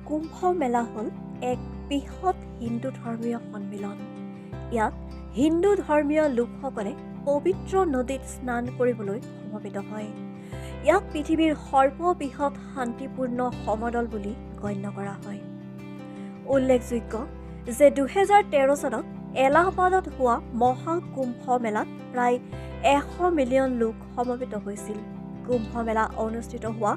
কুম্ভ মেলা হ'ল এক বৃহৎ হিন্দু ধৰ্মীয় সন্মিলন। ইয়াত হিন্দু ধৰ্মীয় লোকসকলে পবিত্ৰ নদীত স্নান কৰিবলৈ সমবেত হয়। ইয়াক পৃথিৱীৰ সৰ্ববৃহৎ শান্তিপূৰ্ণ সমদল বুলি গণ্য কৰা হয়। উল্লেখযোগ্য যে 2013 চনত এলাহাবাদত হোৱা মহাকুম্ভ মেলাত প্ৰায় 100 মিলিয়ন লোক সমবেত হৈছিল। কুম্ভ মেলা অনুষ্ঠিত হোৱা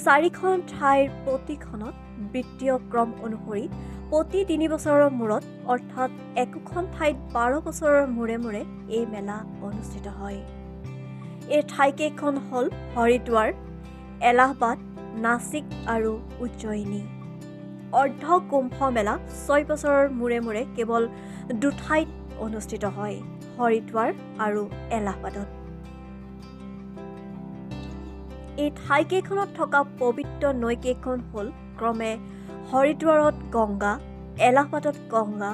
4খন ঠাইৰ প্ৰতিখনত বৃত্তীয় ক্ৰম অনুসৰি প্ৰতি 3 বছৰৰ মূৰত অৰ্থাৎ একোখন ঠাইত 12 বছৰৰ মূৰে মূৰে এই মেলা অনুষ্ঠিত হয়। এই ঠাইকেইখন হ'ল হৰিদ্বাৰ, এলাহাবাদ, নাছিক আৰু উজ্জয়িনী। অৰ্ধ কুম্ভ মেলা 6 বছৰৰ মূৰে মূৰে কেৱল দুঠাইত অনুষ্ঠিত হয়, হৰিদ্বাৰ আৰু এলাহাবাদত। এই ঠাইকেইখনত থকা পবিত্ৰ নৈকেইখন হ'ল ক্ৰমে হৰিদ্বাৰত গংগা, এলাহাবাদত গংগা,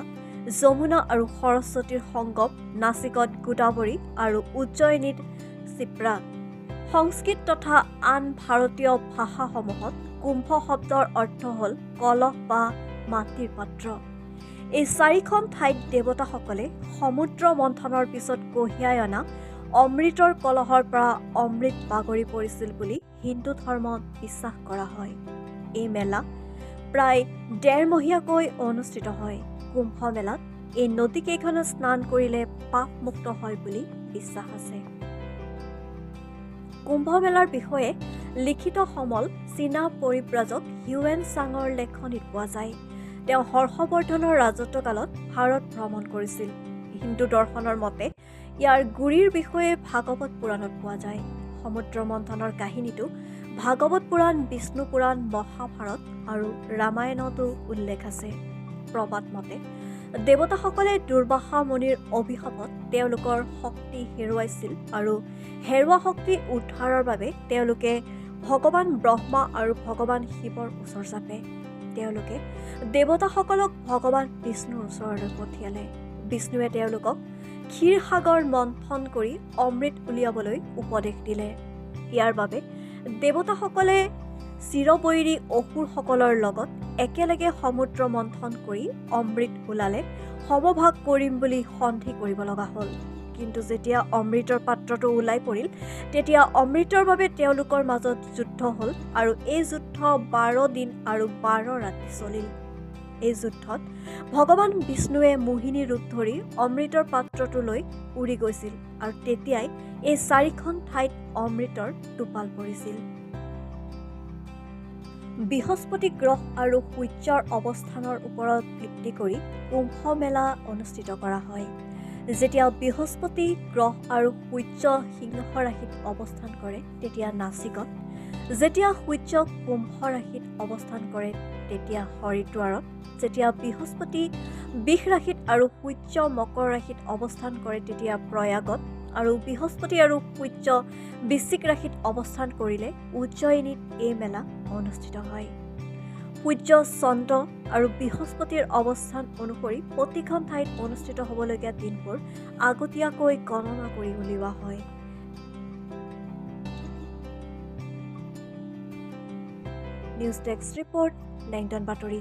যমুনা আৰু সৰস্বতীৰ সংগম, নাছিকত গোদাৱৰী আৰু উজ্জয়িনীত শিপ্ৰা। সংস্কৃত তথা আন ভাৰতীয় ভাষাসমূহত কুম্ভ শব্দৰ অৰ্থ হ'ল কলহ বা মাটিৰ পাত্ৰ। এই 4খন ঠাইত দেৱতাসকলে সমুদ্ৰ মন্থনৰ পিছত কঢ়িয়াই অনা অমৃতৰ কলহৰ পৰা অমৃত বাগৰি পৰিছিল বুলি হিন্দু ধৰ্মত বিশ্বাস কৰা হয়। এই মেলা প্ৰায় 1.5মহীয়াকৈ অনুষ্ঠিত হয়। কুম্ভ মেলাত এই নদীকেইখনত স্নান কৰিলে পাপমুক্ত হয় বুলি বিশ্বাস আছে। কুম্ভ মেলাৰ বিষয়ে লিখিত সমল চীনা পৰিব্ৰাজক হিউৱেন চাঙৰ লেখনিত পোৱা যায়। তেওঁ হৰ্ষবৰ্ধনৰ ৰাজত্বকালত ভাৰত ভ্ৰমণ কৰিছিল। হিন্দু দৰ্শনৰ মতে ইয়াৰ গুৰিৰ বিষয়ে ভাগৱত পুৰাণত পোৱা যায়। সমুদ্ৰ মন্থনৰ কাহিনীটো ভাগৱত পুৰাণ, বিষ্ণু পুৰাণ, মহাভাৰত আৰু ৰামায়ণতো উল্লেখ আছে। প্ৰবাদ মতে দেৱতাসকলে দুৰ্বাসা মুনিৰ অভিশাপত তেওঁলোকৰ শক্তি হেৰুৱাইছিল আৰু হেৰুৱা শক্তি উদ্ধাৰৰ বাবে তেওঁলোকে ভগৱান ব্ৰহ্মা আৰু ভগৱান শিৱৰ ওচৰ চাপে। তেওঁলোকে দেৱতাসকলক ভগৱান বিষ্ণুৰ ওচৰলৈ পঠিয়ালে। বিষ্ণুৱে তেওঁলোকক ক্ষীৰসাগৰ মন্থন কৰি অমৃত উলিয়াবলৈ উপদেশ দিলে। ইয়াৰ বাবে দেৱতাসকলে চিৰবৈৰী অসুৰসকলৰ লগত একেলগে সমুদ্ৰ মন্থন কৰি অমৃত ওলালে সমভাগ কৰিম বুলি সন্ধি কৰিব লগা হ'ল। কিন্তু যেতিয়া অমৃতৰ পাত্ৰটো ওলাই পৰিল তেতিয়া অমৃতৰ বাবে তেওঁলোকৰ মাজত যুদ্ধ হ'ল আৰু এই যুদ্ধ 12 দিন আৰু 12 ৰাতি চলিল। এই যুদ্ধত ভগৱান বিষ্ণুৱে মোহিনী ৰূপ ধৰি অমৃতৰ পাত্ৰটো লৈ উৰি গৈছিল আৰু তেতিয়াই এই 4খন ঠাইত অমৃতৰ টোপাল পৰিছিল। বৃহস্পতি গ্ৰহ আৰু সূৰ্যৰ অৱস্থানৰ ওপৰত ভিত্তি কৰি কুম্ভ মেলা অনুষ্ঠিত কৰা হয়। যেতিয়া বৃহস্পতি গ্ৰহ আৰু সূৰ্য সিংহ ৰাশিত অৱস্থান কৰে তেতিয়া নাছিকত, যেতিয়া সূৰ্য কুম্ভ ৰাশিত অৱস্থান কৰে তেতিয়া হৰিদ্বাৰত, যেতিয়া বৃহস্পতি বৃষ ৰাশিত আৰু সূৰ্য মকৰ ৰাশিত অৱস্থান কৰে তেতিয়া প্ৰয়াগত, আৰু বৃহস্পতি আৰু সূৰ্য বৃশ্চিক ৰাশিত অৱস্থান কৰিলে উজ্জয়িনীত এই মেলা অনুষ্ঠিত হয়। সূৰ্য, চন্দ্ৰ আৰু বৃহস্পতিৰ অৱস্থান অনুসৰি প্ৰতিখন ঠাইত অনুষ্ঠিত হ'বলগীয়া দিনবোৰ আগতীয়াকৈ গণনা কৰি উলিওৱা হয়। নিউজ ডেস্ক ৰিপৰ্ট, লেংটন বাতৰি।